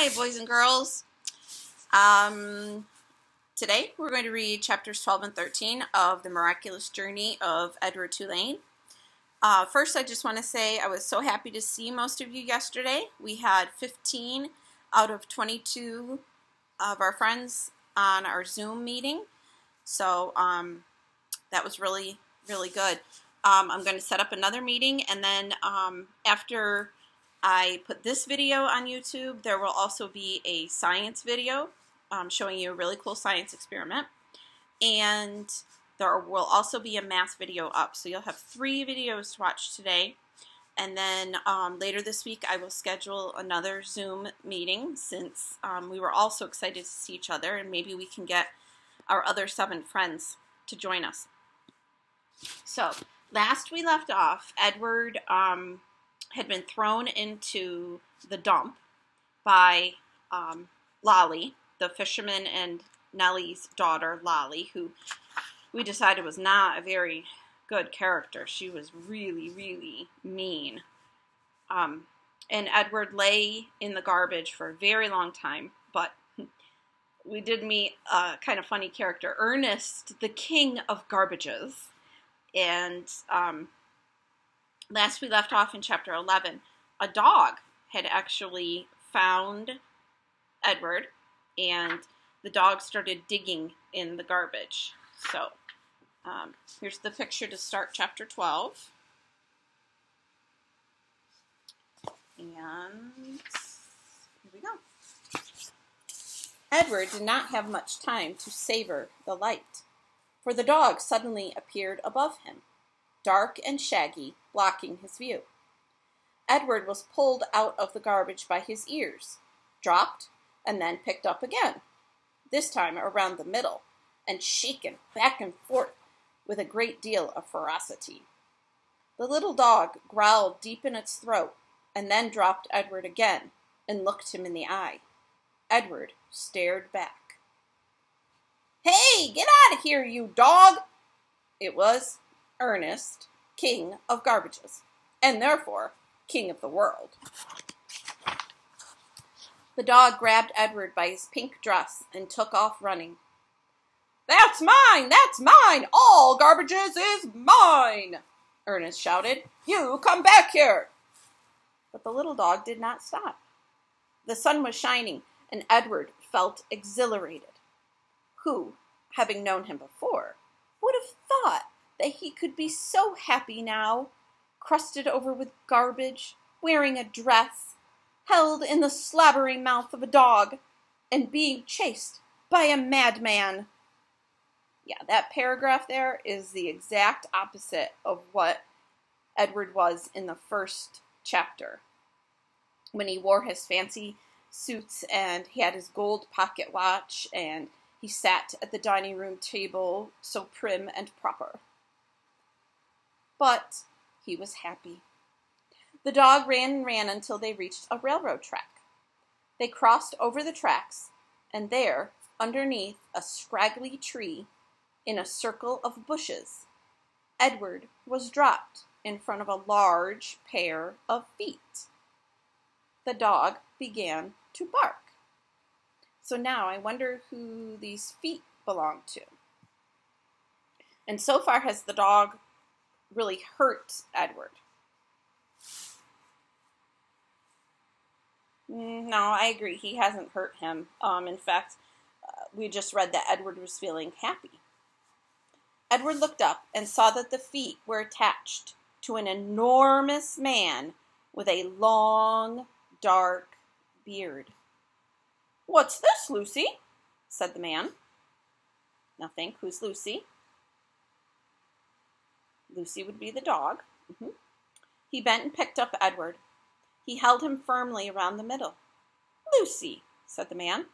Hi, boys and girls. Today we're going to read chapters 12 and 13 of the Miraculous Journey of Edward Tulane. First, I just want to say I was so happy to see most of you yesterday. We had 15 out of 22 of our friends on our Zoom meeting, so that was really, really good. I'm going to set up another meeting, and then after I put this video on YouTube, there will also be a science video showing you a really cool science experiment, and there will also be a math video up. So you'll have 3 videos to watch today, and then later this week I will schedule another Zoom meeting since we were all so excited to see each other, and maybe we can get our other 7 friends to join us. So last we left off, Edward had been thrown into the dump by Lolly, the fisherman and Nellie's daughter, Lolly, who we decided was not a very good character. She was really, really mean. And Edward lay in the garbage for a very long time, but we did meet a kind of funny character, Ernest, the king of garbages. And last we left off in chapter 11, a dog had actually found Edward, and the dog started digging in the garbage. So here's the picture to start chapter 12. And here we go. Edward did not have much time to savor the light, for the dog suddenly appeared above him, dark and shaggy, blocking his view. Edward was pulled out of the garbage by his ears, dropped, and then picked up again, this time around the middle, and shaken back and forth with a great deal of ferocity. The little dog growled deep in its throat, and then dropped Edward again, and looked him in the eye. Edward stared back. "Hey, get out of here, you dog!" It was Ernest, king of garbages, and therefore king of the world. The dog grabbed Edward by his pink dress and took off running. "That's mine! That's mine! All garbages is mine!" Ernest shouted. "You come back here!" But the little dog did not stop. The sun was shining, and Edward felt exhilarated. Who, having known him before, would have thought that he could be so happy now, crusted over with garbage, wearing a dress, held in the slabbery mouth of a dog, and being chased by a madman? Yeah, that paragraph there is the exact opposite of what Edward was in the first chapter, when he wore his fancy suits and he had his gold pocket watch and he sat at the dining room table so prim and proper. But he was happy. The dog ran and ran until they reached a railroad track. They crossed over the tracks, and there, underneath a scraggly tree, in a circle of bushes, Edward was dropped in front of a large pair of feet. The dog began to bark. So now I wonder who these feet belong to. And so far has the dog really hurt Edward? No, I agree. He hasn't hurt him. In fact, we just read that Edward was feeling happy. Edward looked up and saw that the feet were attached to an enormous man with a long, dark beard. "What's this, Lucy?" said the man. "Nothing. Who's Lucy?" Lucy would be the dog. He bent and picked up Edward. He held him firmly around the middle. "Lucy," said the man,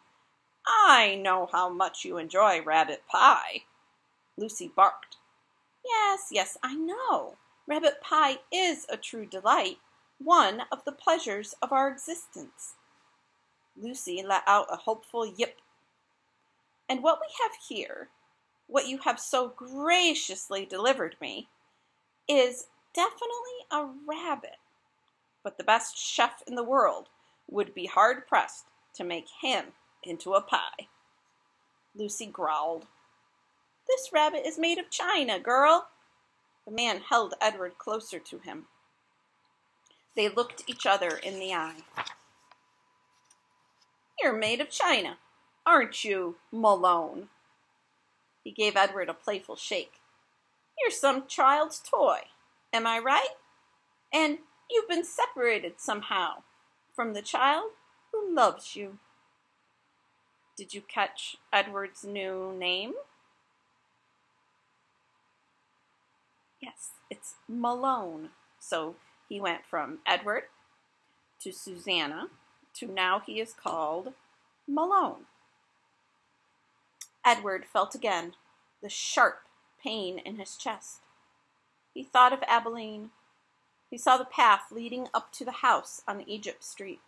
"I know how much you enjoy rabbit pie." Lucy barked. "Yes, yes, I know. Rabbit pie is a true delight, one of the pleasures of our existence." Lucy let out a hopeful yip. "And what we have here, what you have so graciously delivered me, is definitely a rabbit. But the best chef in the world would be hard-pressed to make him into a pie. Lucy growled. This rabbit is made of china, girl. The man held Edward closer to him. They looked each other in the eye. You're made of china, aren't you, Malone? He gave Edward a playful shake. You're some child's toy, am I right? And you've been separated somehow from the child who loves you. Did you catch Edward's new name? Yes, it's Malone. So he went from Edward to Susanna to now he is called Malone. Edward felt again the sharp pain in his chest. He thought of Abilene. He saw the path leading up to the house on Egypt Street.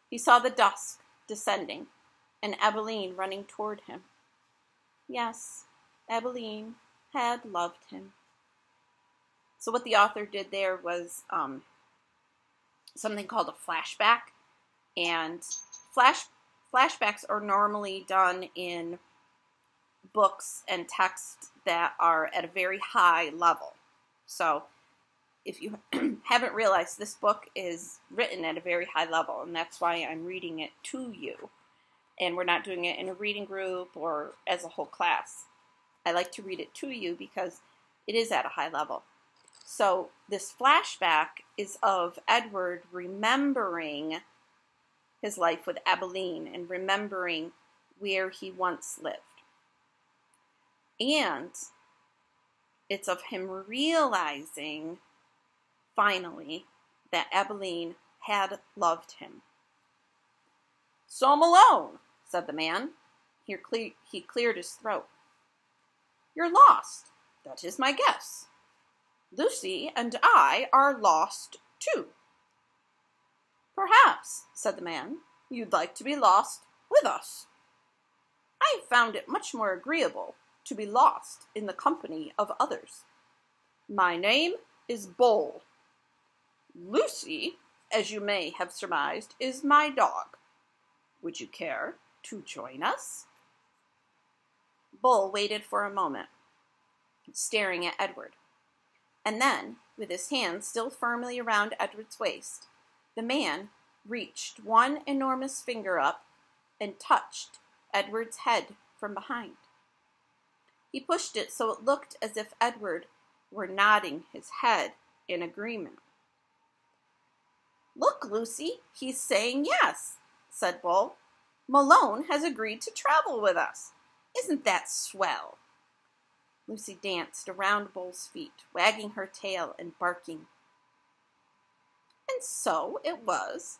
He saw the dusk descending and Abilene running toward him. Yes, Abilene had loved him. So what the author did there was something called a flashback. And flashbacks are normally done in books and texts that are at a very high level. So if you haven't realized, this book is written at a very high level, and that's why I'm reading it to you. And we're not doing it in a reading group or as a whole class. I like to read it to you because it is at a high level. So this flashback is of Edward remembering his life with Abilene and remembering where he once lived. And it's of him realizing, finally, that Abilene had loved him. So Malone, said the man. He cleared his throat. You're lost. That is my guess. Lucy and I are lost too. Perhaps, said the man, you'd like to be lost with us. I found it much more agreeable to be lost in the company of others. My name is Bull. Lucy, as you may have surmised, is my dog. Would you care to join us? Bull waited for a moment, staring at Edward. And then, with his hand still firmly around Edward's waist, the man reached one enormous finger up and touched Edward's head from behind. He pushed it so it looked as if Edward were nodding his head in agreement. Look, Lucy, he's saying yes, said Bull. Malone has agreed to travel with us. Isn't that swell? Lucy danced around Bull's feet, wagging her tail and barking. And so it was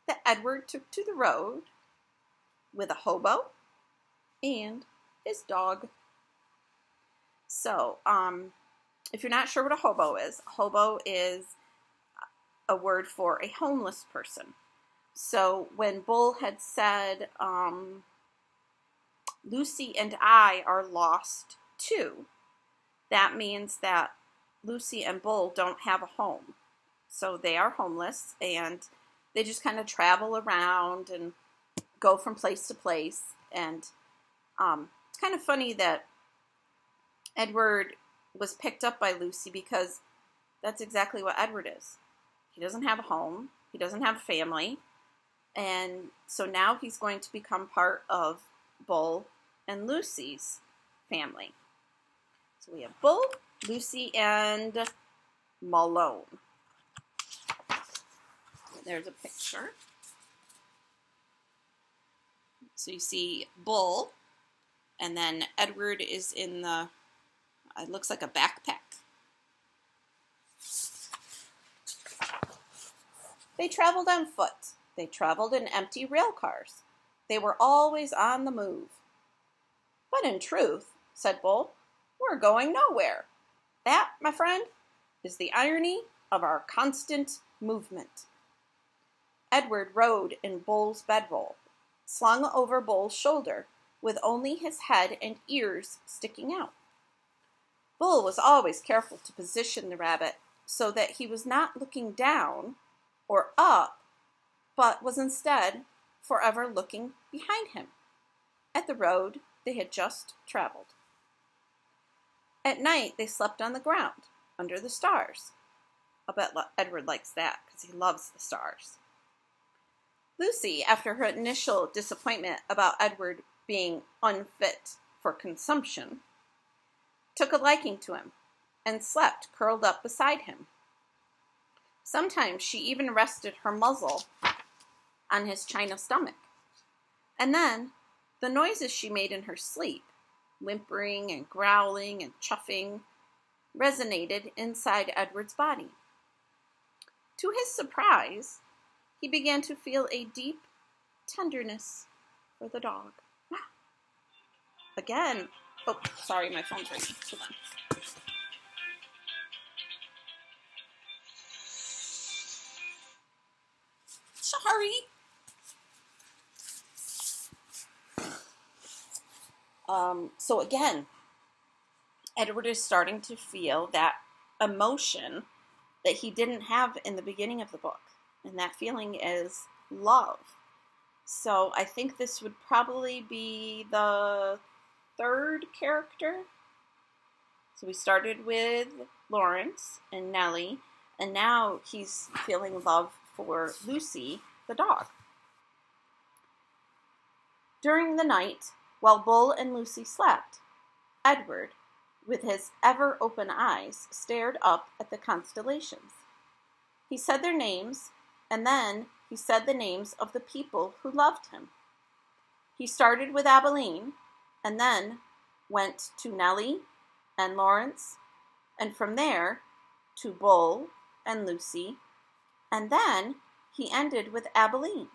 that Edward took to the road with a hobo and his dog. So, if you're not sure what a hobo is a word for a homeless person. So when Bull had said, Lucy and I are lost too, that means that Lucy and Bull don't have a home. So they are homeless, and they just kind of travel around and go from place to place. And it's kind of funny that Edward was picked up by Lucy, because that's exactly what Edward is. He doesn't have a home. He doesn't have a family. And so now he's going to become part of Bull and Lucy's family. So we have Bull, Lucy, and Malone. There's a picture. So you see Bull, and then Edward is in the, it looks like a backpack. They traveled on foot. They traveled in empty rail cars. They were always on the move. But in truth, said Bull, we're going nowhere. That, my friend, is the irony of our constant movement. Edward rode in Bull's bedroll, slung over Bull's shoulder, with only his head and ears sticking out. Bull was always careful to position the rabbit so that he was not looking down or up, but was instead forever looking behind him at the road they had just traveled. At night, they slept on the ground under the stars. I'll bet Edward likes that because he loves the stars. Lucy, after her initial disappointment about Edward being unfit for consumption, took a liking to him and slept curled up beside him. Sometimes she even rested her muzzle on his china stomach. And then the noises she made in her sleep, whimpering and growling and chuffing, resonated inside Edward's body. To his surprise, he began to feel a deep tenderness for the dog. Again, oh, sorry, my phone's ringing. Hold on. Sorry. So again, Edward is starting to feel that emotion that he didn't have in the beginning of the book. And that feeling is love. So I think this would probably be the third character. So we started with Lawrence and Nellie, and now he's feeling love for Lucy, the dog. During the night, while Bull and Lucy slept, Edward, with his ever-open eyes, stared up at the constellations. He said their names, and then he said the names of the people who loved him. He started with Abilene, and then went to Nellie and Lawrence, and from there to Bull and Lucy, and then he ended with Abilene.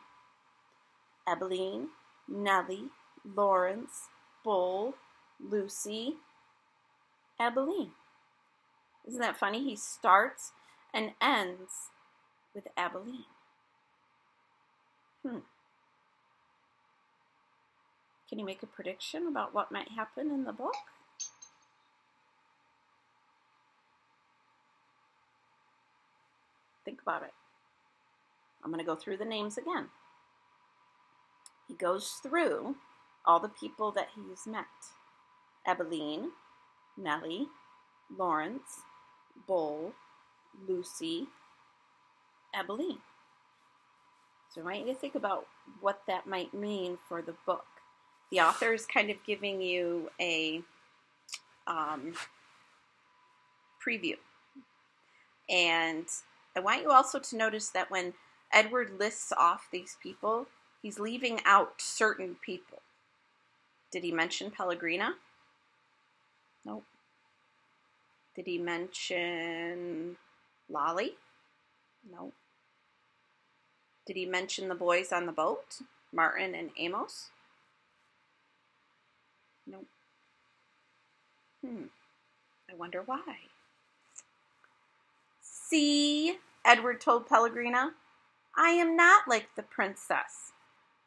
Abilene, Nellie, Lawrence, Bull, Lucy, Abilene. Isn't that funny? He starts and ends with Abilene. Can you make a prediction about what might happen in the book? Think about it. I'm going to go through the names again. He goes through all the people that he's met. Abilene, Nellie, Lawrence, Bull, Lucy, Abilene. So I want you to think about what that might mean for the book. The author is kind of giving you a preview. And I want you also to notice that when Edward lists off these people, he's leaving out certain people. Did he mention Pellegrina? Nope. Did he mention Lolly? Nope. Did he mention the boys on the boat, Martin and Amos? Nope. I wonder why. See, Edward told Pellegrina, I am not like the princess.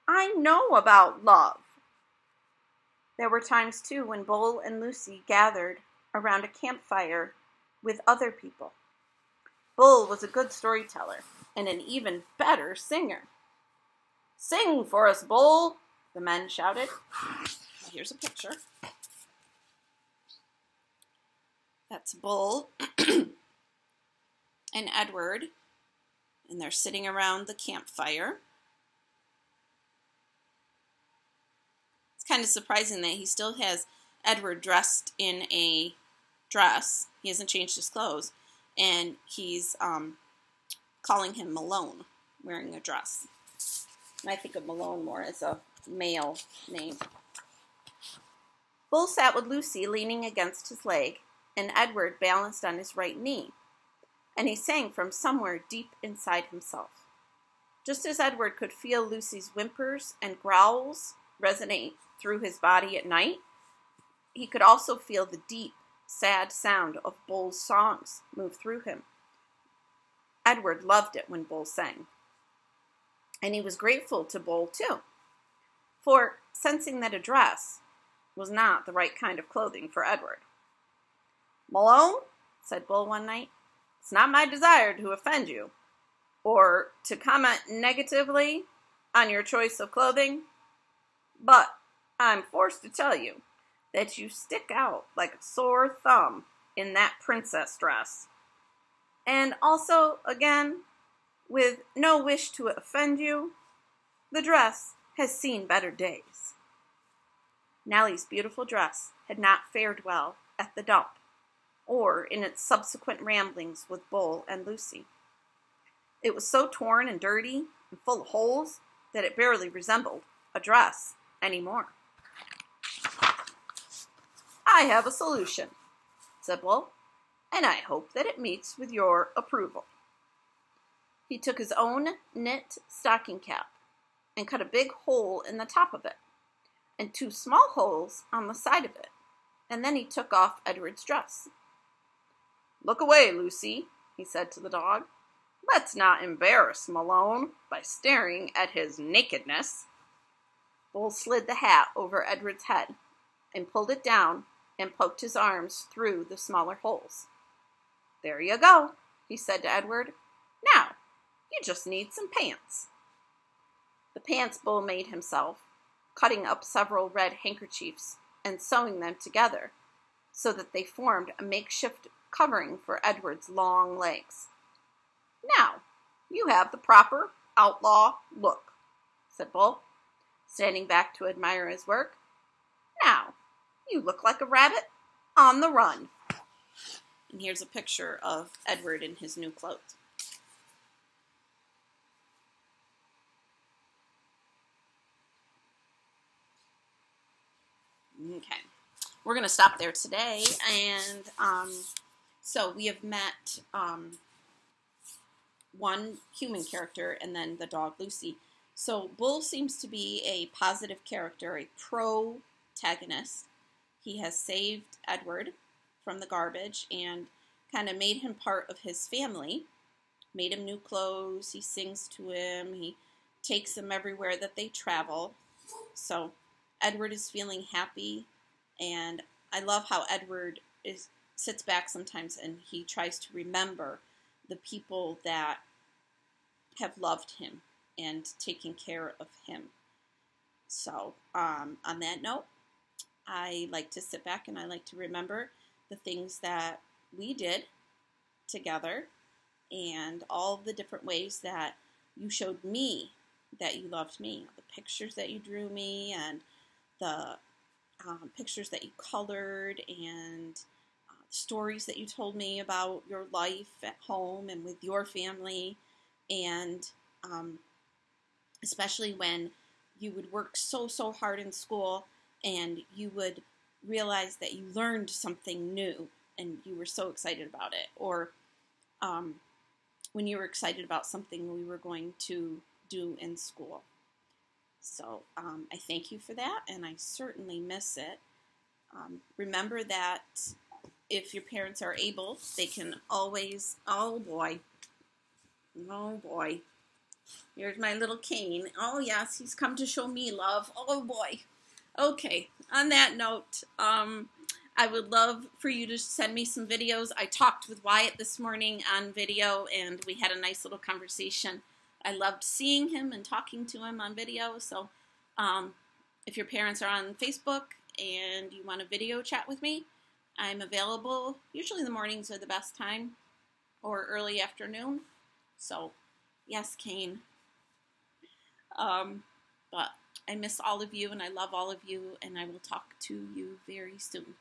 I know about love. There were times, too, when Bull and Lucy gathered around a campfire with other people. Bull was a good storyteller and an even better singer. Sing for us, Bull, the men shouted. Here's a picture. That's Bull and Edward, and they're sitting around the campfire. It's kind of surprising that he still has Edward dressed in a dress. He hasn't changed his clothes, and he's calling him Malone, wearing a dress. And I think of Malone more as a male name. Bull sat with Lucy leaning against his leg, and Edward balanced on his right knee, and he sang from somewhere deep inside himself. Just as Edward could feel Lucy's whimpers and growls resonate through his body at night, he could also feel the deep, sad sound of Bull's songs move through him. Edward loved it when Bull sang, and he was grateful to Bull too, for sensing that a dress was not the right kind of clothing for Edward. Malone, said Bull one night, it's not my desire to offend you, or to comment negatively on your choice of clothing, but I'm forced to tell you that you stick out like a sore thumb in that princess dress. And also, again, with no wish to offend you, the dress has seen better days. Nellie's beautiful dress had not fared well at the dump, or in its subsequent ramblings with Bull and Lucy. It was so torn and dirty and full of holes that it barely resembled a dress anymore. I have a solution, said Bull, and I hope that it meets with your approval. He took his own knit stocking cap and cut a big hole in the top of it, and 2 small holes on the side of it, and then he took off Edward's dress. Look away, Lucy, he said to the dog. Let's not embarrass Malone by staring at his nakedness. Bull slid the hat over Edward's head and pulled it down and poked his arms through the smaller holes. There you go, he said to Edward. Now, you just need some pants. The pants Bull made himself, cutting up several red handkerchiefs and sewing them together so that they formed a makeshift covering for Edward's long legs. Now, you have the proper outlaw look, said Bull, standing back to admire his work. Now, you look like a rabbit on the run. And here's a picture of Edward in his new clothes. Okay, we're going to stop there today, and so we have met one human character and then the dog Lucy. So Bull seems to be a positive character, a protagonist. He has saved Edward from the garbage and kind of made him part of his family, made him new clothes, he sings to him, he takes him everywhere that they travel. So Edward is feeling happy, and I love how Edward sits back sometimes and he tries to remember the people that have loved him and taken care of him. So on that note, I like to sit back and I like to remember the things that we did together and all the different ways that you showed me that you loved me. The pictures that you drew me and the pictures that you colored and stories that you told me about your life at home and with your family, and especially when you would work so hard in school and you would realize that you learned something new and you were so excited about it, or when you were excited about something we were going to do in school. So I thank you for that, and I certainly miss it. Remember that if your parents are able, they can always, oh boy, here's my little cane. Oh yes, he's come to show me love. Oh boy. Okay, on that note, I would love for you to send me some videos. I talked with Wyatt this morning on video, and we had a nice little conversation. I loved seeing him and talking to him on video. So if your parents are on Facebook and you want to video chat with me, I'm available. Usually the mornings are the best time, or early afternoon. So yes, Kane. But I miss all of you, and I love all of you, and I will talk to you very soon.